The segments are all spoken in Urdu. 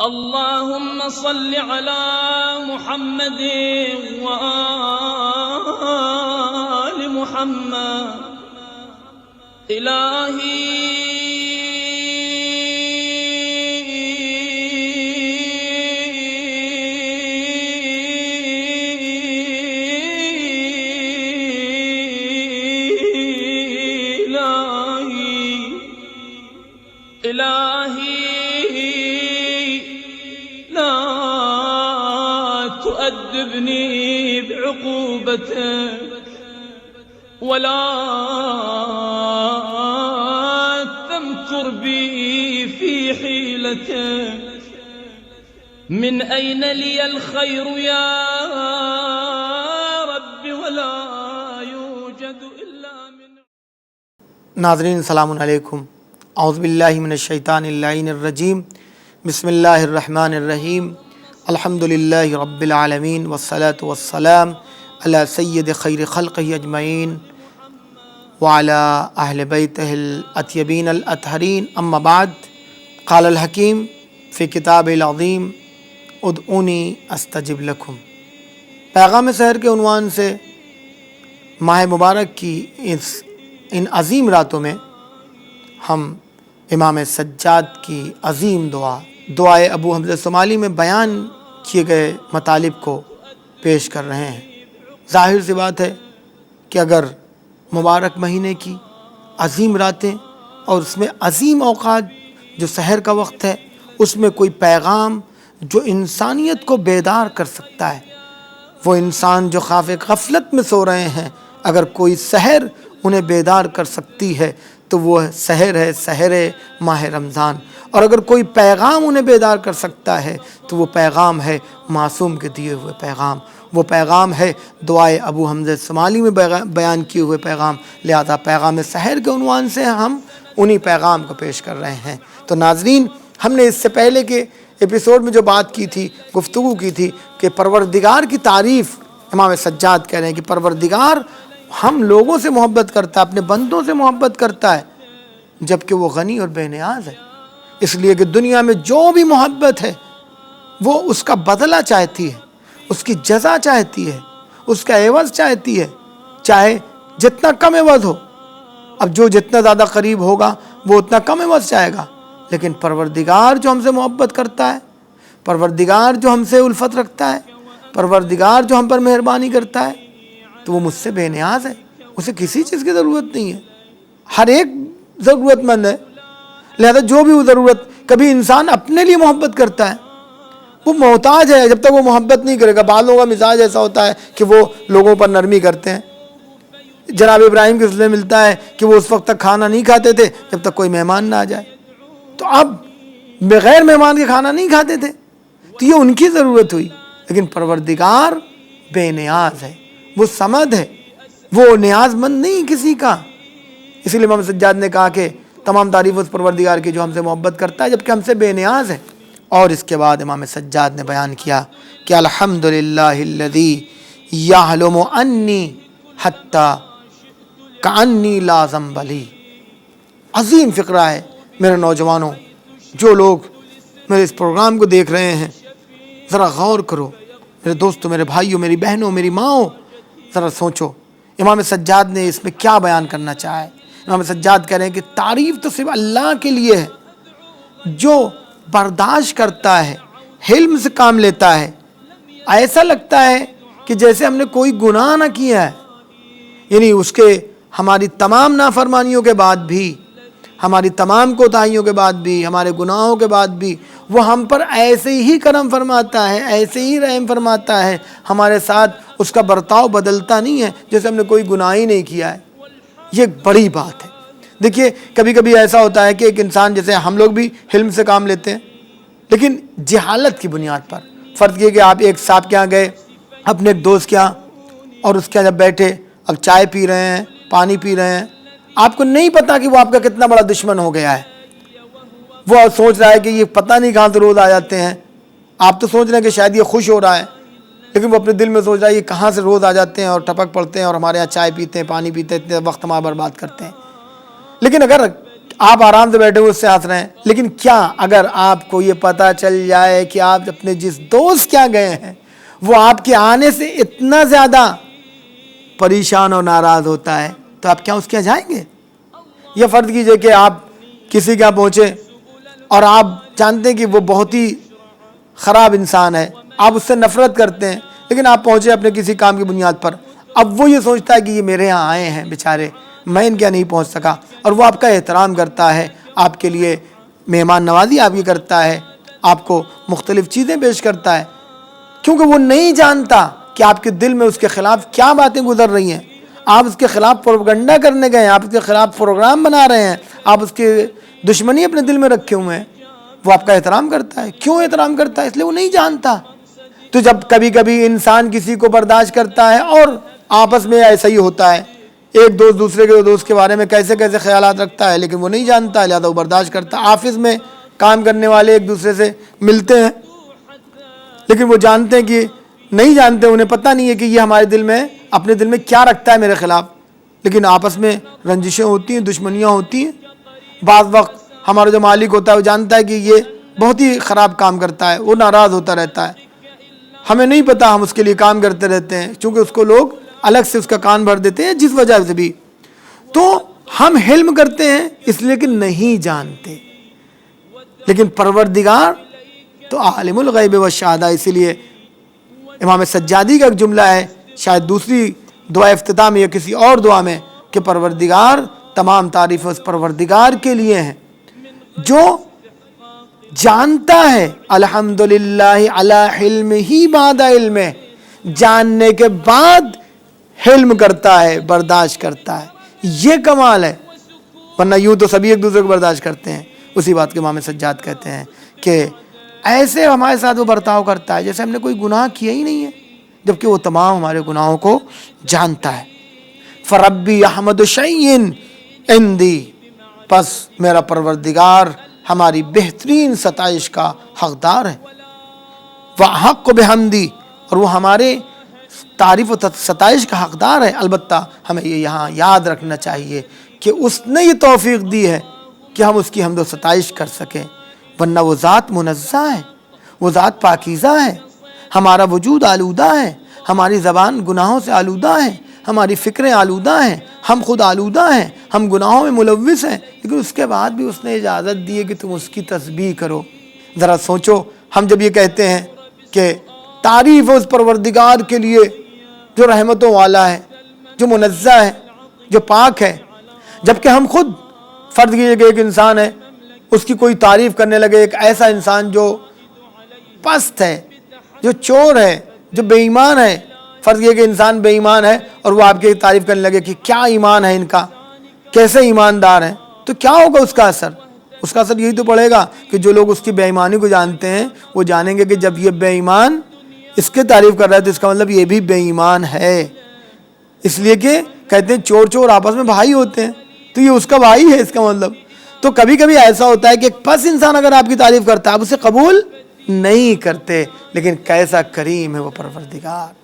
اللهم صل على محمد وآل محمد إلهي لا تؤدبني بعقوبتك ولا تمكر بي في حيلتك من أين لي الخير يا رب ولا يوجد إلا من. ناظرین السلام علیکم. اعوذ باللہ من الشیطان اللعین الرجیم. بسم اللہ الرحمن الرحیم. الحمدللہ رب العالمین والصلاة والسلام علی سید خیر خلقہ اجمعین وعلی اہل بیتہ الاطیبین الاطہرین. اما بعد، قال الحکیم فی کتاب العظیم ادعونی استجب لکم. پیغام سحر کے عنوان سے ماہ مبارک کی ان عظیم راتوں میں ہم امام سجاد کی عظیم دعائے ابو حمزہ صومالی میں بیان کیے گئے مطالب کو پیش کر رہے ہیں. ظاہر سی بات ہے کہ اگر مبارک مہینے کی عظیم راتیں اور اس میں عظیم اوقات جو سحر کا وقت ہے، اس میں کوئی پیغام جو انسانیت کو بیدار کر سکتا ہے، وہ انسان جو خواب غفلت میں سو رہے ہیں، اگر کوئی سحر انہیں بیدار کر سکتی ہے تو وہ سحر ہے، سحر ماہ رمضان. اور اگر کوئی پیغام انہیں بیدار کر سکتا ہے تو وہ پیغام ہے معصوم کے دیے ہوئے پیغام. وہ پیغام ہے دعائے ابو حمزہ صومالی میں بیان کیے ہوئے پیغام. لہذا پیغام سحر کے عنوان سے ہم انہی پیغام کو پیش کر رہے ہیں. تو ناظرین، ہم نے اس سے پہلے کے ایپیسوڈ میں جو بات کی تھی، گفتگو کی تھی کہ پروردگار کی تعریف امام سجاد کہہ رہے ہیں کہ پروردگار ہم لوگوں سے محبت کرتا ہے، اپنے بندوں سے محبت کرتا ہے، جبکہ وہ غنی اور بے نیاز ہے. اس لیے کہ دنیا میں جو بھی محبت ہے وہ اس کا بدلہ چاہتی ہے، اس کی جزا چاہتی ہے، اس کا عوض چاہتی ہے، چاہے جتنا کم عوض ہو. اب جو جتنا زیادہ قریب ہوگا وہ اتنا کم عوض چاہے گا. لیکن پروردگار جو ہم سے محبت کرتا ہے، پروردگار جو ہم سے الفت رکھتا ہے، پروردگار جو ہم پر مہربانی کرتا ہے، تو وہ مجھ سے بے نیاز ہے. اسے کسی چیز کی ضرورت نہیں ہے. ہر ایک ضرورت مند ہے. لہذا جو بھی وہ ضرورت، کبھی انسان اپنے لیے محبت کرتا ہے، وہ محتاج ہے جب تک وہ محبت نہیں کرے گا. بعض لوگوں کا مزاج ایسا ہوتا ہے کہ وہ لوگوں پر نرمی کرتے ہیں. جناب ابراہیم کے سلسلے ملتا ہے کہ وہ اس وقت تک کھانا نہیں کھاتے تھے جب تک کوئی مہمان نہ آ جائے. تو اب بغیر مہمان کے کھانا نہیں کھاتے تھے، تو یہ ان کی ضرورت ہوئی. لیکن پروردگار بے نیاز ہے، وہ صمد ہے، وہ نیاز مند نہیں کسی کا. اسی لیے امام سجاد نے کہا کہ تمام تعریف اس پروردگار کی جو ہم سے محبت کرتا ہے جبکہ ہم سے بے نیاز ہے. اور اس کے بعد امام سجاد نے بیان کیا کہ الحمدللہ الذی یعلم انی حتی کانی لا ذنب لی. عظیم فقرہ ہے میرے نوجوانوں. جو لوگ میرے اس پروگرام کو دیکھ رہے ہیں، ذرا غور کرو. میرے دوستوں، میرے بھائیوں، میری بہنوں، میری ماؤں، ذرا سوچو امام سجاد نے اس میں کیا بیان کرنا چاہا ہے. امام سجاد کہہ رہے ہیں کہ تعریف تو صرف اللہ کے لیے ہے جو برداشت کرتا ہے، حلم سے کام لیتا ہے. ایسا لگتا ہے کہ جیسے ہم نے کوئی گناہ نہ کیا ہے. یعنی اس کے ہماری تمام نافرمانیوں کے بعد بھی، ہماری تمام کوتاہیوں کے بعد بھی، ہمارے گناہوں کے بعد بھی وہ ہم پر ایسے ہی کرم فرماتا ہے، ایسے ہی رحم فرماتا ہے. ہمارے ساتھ اس کا برتاؤ بدلتا نہیں ہے جیسے ہم نے کوئی گناہ ہی نہیں کیا ہے. یہ بڑی بات ہے. دیکھیے کبھی کبھی ایسا ہوتا ہے کہ ایک انسان، جیسے ہم لوگ بھی حلم سے کام لیتے ہیں لیکن جہالت کی بنیاد پر. فرض کیے کہ آپ ایک صاحب کے یہاں گئے، اپنے ایک دوست کے یہاں، اور اس کے یہاں جب بیٹھے، اب چائے پی رہے ہیں، پانی پی رہے ہیں، آپ کو نہیں پتا کہ وہ آپ کا کتنا بڑا دشمن ہو گیا ہے. وہ سوچ رہا ہے کہ یہ پتہ نہیں کہاں سے روز آ جاتے ہیں. آپ تو سوچ رہے ہیں کہ شاید یہ خوش ہو رہا ہے، لیکن وہ اپنے دل میں سوچ رہا ہے یہ کہاں سے روز آ جاتے ہیں اور ٹپک پڑتے ہیں اور ہمارے یہاں چائے پیتے ہیں، پانی پیتے ہیں، اتنے وقت ہمارا برباد کرتے ہیں. لیکن اگر آپ آرام سے بیٹھے ہوئے اس سے ہنس رہے ہیں، لیکن کیا اگر آپ کو یہ پتہ چل جائے کہ آپ اپنے جس دوست کیا گئے ہیں وہ آپ کے آنے سے اتنا زیادہ پریشان اور ناراض ہوتا ہے، تو آپ کیا اس کے یہاں جائیں گے؟ یہ فرض کیجئے کہ آپ کسی کے یہاں پہنچے اور آپ جانتے ہیں کہ وہ بہت ہی خراب انسان ہے، آپ اس سے نفرت کرتے ہیں، لیکن آپ پہنچے اپنے کسی کام کی بنیاد پر، اب وہ یہ سوچتا ہے کہ یہ میرے یہاں آئے ہیں بیچارے، میں ان کے یہاں نہیں پہنچ سکا، اور وہ آپ کا احترام کرتا ہے، آپ کے لیے مہمان نوازی آپ کی کرتا ہے، آپ کو مختلف چیزیں پیش کرتا ہے، کیونکہ وہ نہیں جانتا کہ آپ کے دل میں اس کے خلاف کیا باتیں گزر رہی ہیں، آپ اس کے خلاف پروپیگنڈا کرنے گئے ہیں، آپ اس کے خلاف پروگرام بنا رہے ہیں، آپ اس کے دشمنی اپنے دل میں رکھے ہوئے ہیں، وہ آپ کا احترام کرتا ہے۔ کیوں احترام کرتا ہے؟ اس لیے وہ نہیں جانتا۔ تو جب کبھی کبھی انسان کسی کو برداشت کرتا ہے، اور آپس میں ایسا ہی ہوتا ہے، ایک دوست دوسرے کے دوست کے بارے میں کیسے کیسے خیالات رکھتا ہے، لیکن وہ نہیں جانتا، لہذا وہ برداشت کرتا ہے۔ آفس میں کام کرنے والے ایک دوسرے سے ملتے ہیں، لیکن وہ جانتے ہیں کہ نہیں جانتے، انہیں پتہ نہیں ہے کہ یہ ہمارے دل میں اپنے دل میں کیا رکھتا ہے میرے خلاف، لیکن آپس میں رنجشیں ہوتی ہیں، دشمنیاں ہوتی ہیں۔ بعض وقت ہمارا جو مالک ہوتا ہے وہ جانتا ہے کہ یہ بہت ہی خراب کام کرتا ہے، وہ ناراض ہوتا رہتا ہے، ہمیں نہیں پتہ، ہم اس کے لیے کام کرتے رہتے ہیں، چونکہ اس کو لوگ الگ سے اس کا کان بھر دیتے ہیں جس وجہ سے بھی، تو ہم حلم کرتے ہیں اس لیے کہ نہیں جانتے، لیکن پروردگار تو عالم الغیب والشہادہ۔ اسی لیے امام سجادی کا ایک جملہ ہے، شاید دوسری دعا افتتاح میں یا کسی اور دعا میں، کہ پروردگار، تمام تعریف اس پروردگار کے لیے ہیں جو جانتا ہے، الحمدللہ علی حلمہ بعد علمہ، جاننے کے بعد حلم کرتا ہے، برداشت کرتا ہے، یہ کمال ہے، ورنہ یوں تو سبھی ایک دوسرے کو برداشت کرتے ہیں۔ اسی بات کے امام سجاد کہتے ہیں کہ ایسے ہمارے ساتھ وہ برتاؤ کرتا ہے جیسے ہم نے کوئی گناہ کیا ہی نہیں ہے، جبکہ وہ تمام ہمارے گناہوں کو جانتا ہے۔ فربی احمد شیئن عندی، پس میرا پروردگار ہماری بہترین ستائش کا حقدار ہے، وحق بحمدی، اور وہ ہمارے تعریف و ستائش کا حقدار ہے۔ البتہ ہمیں یہ یہاں یاد رکھنا چاہیے کہ اس نے یہ توفیق دی ہے کہ ہم اس کی حمد و ستائش کر سکیں، ورنہ وہ ذات منزہ ہے، وہ ذات پاکیزہ ہے، ہمارا وجود آلودہ ہے، ہماری زبان گناہوں سے آلودہ ہے، ہماری فکریں آلودہ ہیں، ہم خود آلودہ ہیں، ہم گناہوں میں ملوث ہیں، لیکن اس کے بعد بھی اس نے اجازت دی ہے کہ تم اس کی تسبیح کرو۔ ذرا سوچو، ہم جب یہ کہتے ہیں کہ تعریف ہے اس پروردگار کے لیے جو رحمتوں والا ہے، جو منزہ ہے، جو پاک ہے، جبکہ ہم خود فرض کیجئے کہ ایک انسان ہے، اس کی کوئی تعریف کرنے لگے، ایک ایسا انسان جو پست ہے، جو چور ہے، جو بے ایمان ہے، فرض کیجئے کہ انسان بے ایمان ہے اور وہ آپ کی تعریف کرنے لگے کہ کیا ایمان ہے ان کا، کیسے ایماندار ہیں، تو کیا ہوگا اس کا اثر؟ اس کا اثر یہی تو پڑے گا کہ جو لوگ اس کی بے ایمانی کو جانتے ہیں وہ جانیں گے کہ جب یہ بے ایمان اس کے تعریف کر رہا ہے تو اس کا مطلب یہ بھی بے ایمان ہے، اس لیے کہ کہتے ہیں چور چور آپس میں بھائی ہوتے ہیں، تو یہ اس کا بھائی ہے اس کا مطلب۔ تو کبھی کبھی ایسا ہوتا ہے کہ ایک پس انسان اگر آپ کی تعریف کرتا ہے آپ اسے قبول نہیں کرتے، لیکن کیسا کریم ہے وہ پروردگار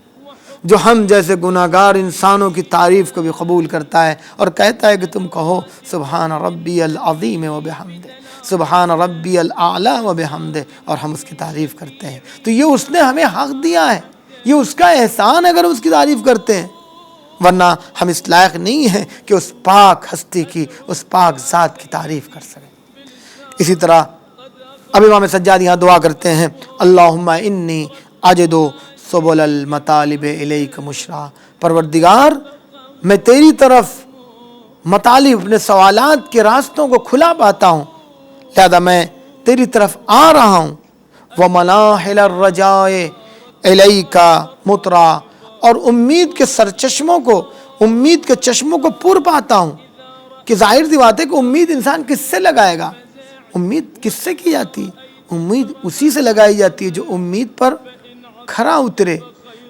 جو ہم جیسے گناہگار انسانوں کی تعریف کو بھی قبول کرتا ہے اور کہتا ہے کہ تم کہو سبحان ربی العظیم و بحمدہ، سبحان ربی الاعلی و بحمدہ، اور ہم اس کی تعریف کرتے ہیں۔ تو یہ اس نے ہمیں حق دیا ہے، یہ اس کا احسان ہے اگر اس کی تعریف کرتے ہیں، ورنہ ہم اس لائق نہیں ہیں کہ اس پاک ہستی کی، اس پاک ذات کی تعریف کر سکیں۔ اسی طرح اب امام سجاد یہاں دعا کرتے ہیں، اللہم انی اجدو سبل المطالب الیک مشرا، پروردگار میں تیری طرف مطالب، اپنے سوالات کے راستوں کو کھلا پاتا ہوں، لہذا میں تیری طرف آ رہا ہوں، ومناحل الرجاء الیک مطرا، اور امید کے سرچشموں کو، امید کے چشموں کو پر پاتا ہوں، کہ ظاہر سی بات ہے کہ امید انسان کس سے لگائے گا؟ امید کس سے کی جاتی ہے؟ امید اسی سے لگائی جاتی ہے جو امید پر کھرا اترے،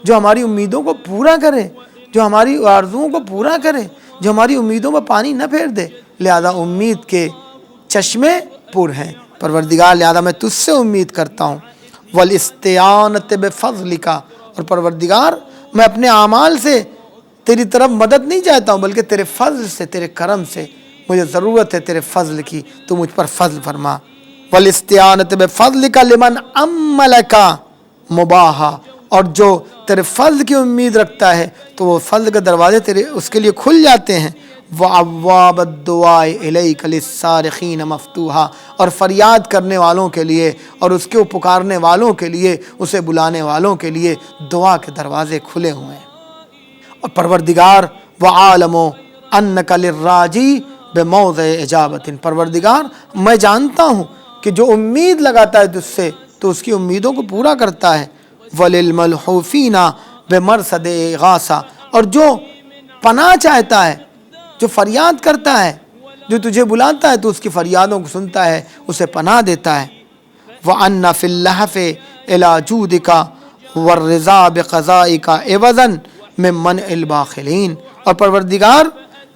جو ہماری امیدوں کو پورا کرے، جو ہماری آرزوؤں کو پورا کرے، جو ہماری امیدوں پر پانی نہ پھیر دے۔ لہذا امید کے چشمے پر ہیں پروردگار، لہذا میں تجھ سے امید کرتا ہوں، والاستعانۃ بفضلک، اور پروردگار میں اپنے اعمال سے تیری طرف مدد نہیں چاہتا ہوں بلکہ تیرے فضل سے، تیرے کرم سے، مجھے ضرورت ہے تیرے فضل کی، تو مجھ پر فضل فرما۔ والاستعانۃ بفضلک لمن عملک مباحا، اور جو تیرے فضل کی امید رکھتا ہے تو وہ فضل کے دروازے تیرے اس کے لیے کھل جاتے ہیں۔ وابواب الدعاء الیک للصارخین مفتوحا، اور فریاد کرنے والوں کے لیے اور اس کو پکارنے والوں کے لیے، اسے بلانے والوں کے لیے دعا کے دروازے کھلے ہوئے ہیں۔ اور پروردگار وعالم انک للراجی بموضع اجابت، پروردگار میں جانتا ہوں کہ جو امید لگاتا ہے تجھ سے تو اس کی امیدوں کو پورا کرتا ہے۔ وللملحوفین بمرصد اغاثہ، اور جو پناہ چاہتا ہے، جو فریاد کرتا ہے، جو تجھے بلاتا ہے تو اس کی فریادوں کو سنتا ہے، اسے پناہ دیتا ہے۔ وَأَنَّ فِي اللَّهْفِ إِلَى جُودِكَ وَالرِّضَا بِقَضَائِكَ عِوَضًا مِّن مَنْعِ الْبَاخِلِينَ، اور پروردگار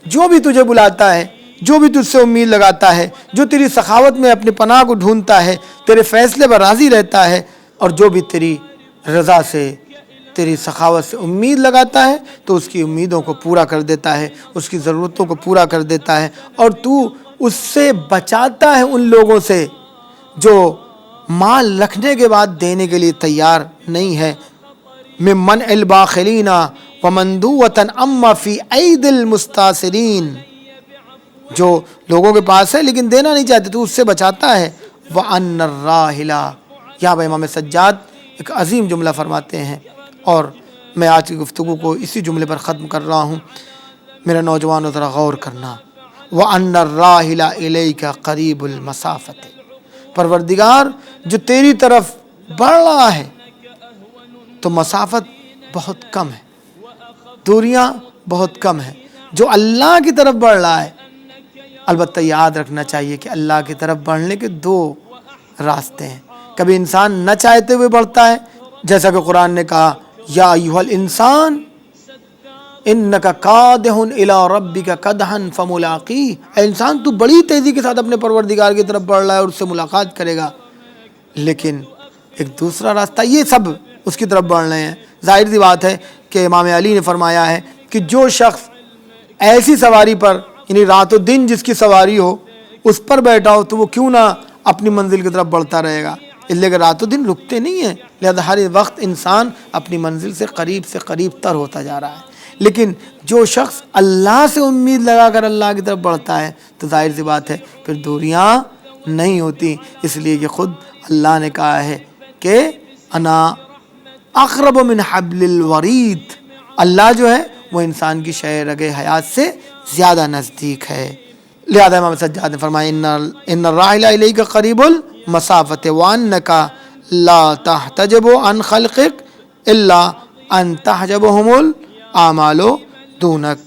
جو بھی تجھے بلاتا ہے، جو بھی تجھ سے امید لگاتا ہے، جو تیری سخاوت میں اپنی پناہ کو ڈھونڈتا ہے، تیرے فیصلے پر راضی رہتا ہے، اور جو بھی تیری رضا سے، تیری سخاوت سے امید لگاتا ہے تو اس کی امیدوں کو پورا کر دیتا ہے، اس کی ضرورتوں کو پورا کر دیتا ہے، اور تو اس سے بچاتا ہے ان لوگوں سے جو مال رکھنے کے بعد دینے کے لیے تیار نہیں ہے۔ من منع الباخلین ومندوۃ اما فی اید المستاثرین، جو لوگوں کے پاس ہے لیکن دینا نہیں چاہتے تو اس سے بچاتا ہے۔ وَأَنَّ الرَّاحِلَ، یہاں پہ امام سجاد ایک عظیم جملہ فرماتے ہیں، اور میں آج کی گفتگو کو اسی جملے پر ختم کر رہا ہوں۔ میرے نوجوانوں ذرا غور کرنا۔ وَأَنَّ الرَّاحِلَ إِلَيْكَ قَرِيبُ الْمَسَافَةِ، پروردگار جو تیری طرف بڑھ رہا ہے تو مسافت بہت کم ہے، دوریاں بہت کم ہیں۔ جو اللہ کی طرف بڑھ رہا ہے، البتہ یاد رکھنا چاہیے کہ اللہ کی طرف بڑھنے کے دو راستے ہیں۔ کبھی انسان نہ چاہتے ہوئے بڑھتا ہے، جیسا کہ قرآن نے کہا یا ایھا الانسان انک کادح الی ربک کدحا فملاقیہ، اے انسان تو بڑی تیزی کے ساتھ اپنے پروردگار کی طرف بڑھ رہا ہے اور اس سے ملاقات کرے گا، لیکن ایک دوسرا راستہ، یہ سب اس کی طرف بڑھ رہے ہیں۔ ظاہر سی بات ہے کہ امام علی نے فرمایا ہے کہ جو شخص ایسی سواری پر، یعنی رات و دن جس کی سواری ہو، اس پر بیٹھا ہو تو وہ کیوں نہ اپنی منزل کی طرف بڑھتا رہے گا، اس لیے کہ رات و دن رکتے نہیں ہیں، لہذا ہر وقت انسان اپنی منزل سے قریب تر ہوتا جا رہا ہے۔ لیکن جو شخص اللہ سے امید لگا کر اللہ کی طرف بڑھتا ہے تو ظاہر سی بات ہے پھر دوریاں نہیں ہوتی، اس لیے کہ خود اللہ نے کہا ہے کہ انا اقرب من حبل الورید، اللہ جو ہے وہ انسان کی شہ رگ حیات سے زیادہ نزدیک ہے۔ لہذا امام سجاد نے فرمایا ان الراحل الیک قریب المسافۃ وانک لا تحتجب عن خلقک الا ان تحجبهم الاعمال دونک۔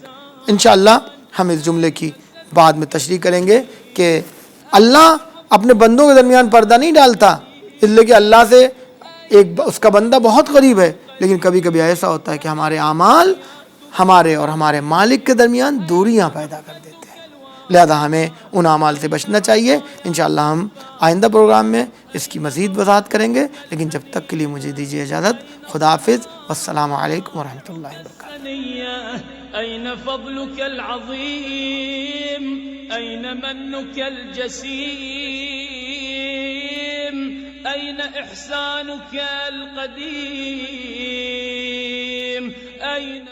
انشاءاللہ ہم اس جملے کی بعد میں تشریح کریں گے کہ اللہ اپنے بندوں کے درمیان پردہ نہیں ڈالتا، اس لیے کہ اللہ سے اس کا بندہ بہت قریب ہے، لیکن کبھی کبھی ایسا ہوتا ہے کہ ہمارے اعمال ہمارے اور ہمارے مالک کے درمیان دوریاں پیدا کر دیتے ہیں، لہذا ہمیں ان اعمال سے بچنا چاہیے۔ انشاءاللہ ہم آئندہ پروگرام میں اس کی مزید وضاحت کریں گے، لیکن جب تک کے لیے مجھے دیجیے اجازت۔ خدا حافظ، والسلام علیکم ورحمۃ اللہ وبرکاتہ۔ أين فضلك العظيم، أين منك الجسيم، أين إحسانك القديم، أين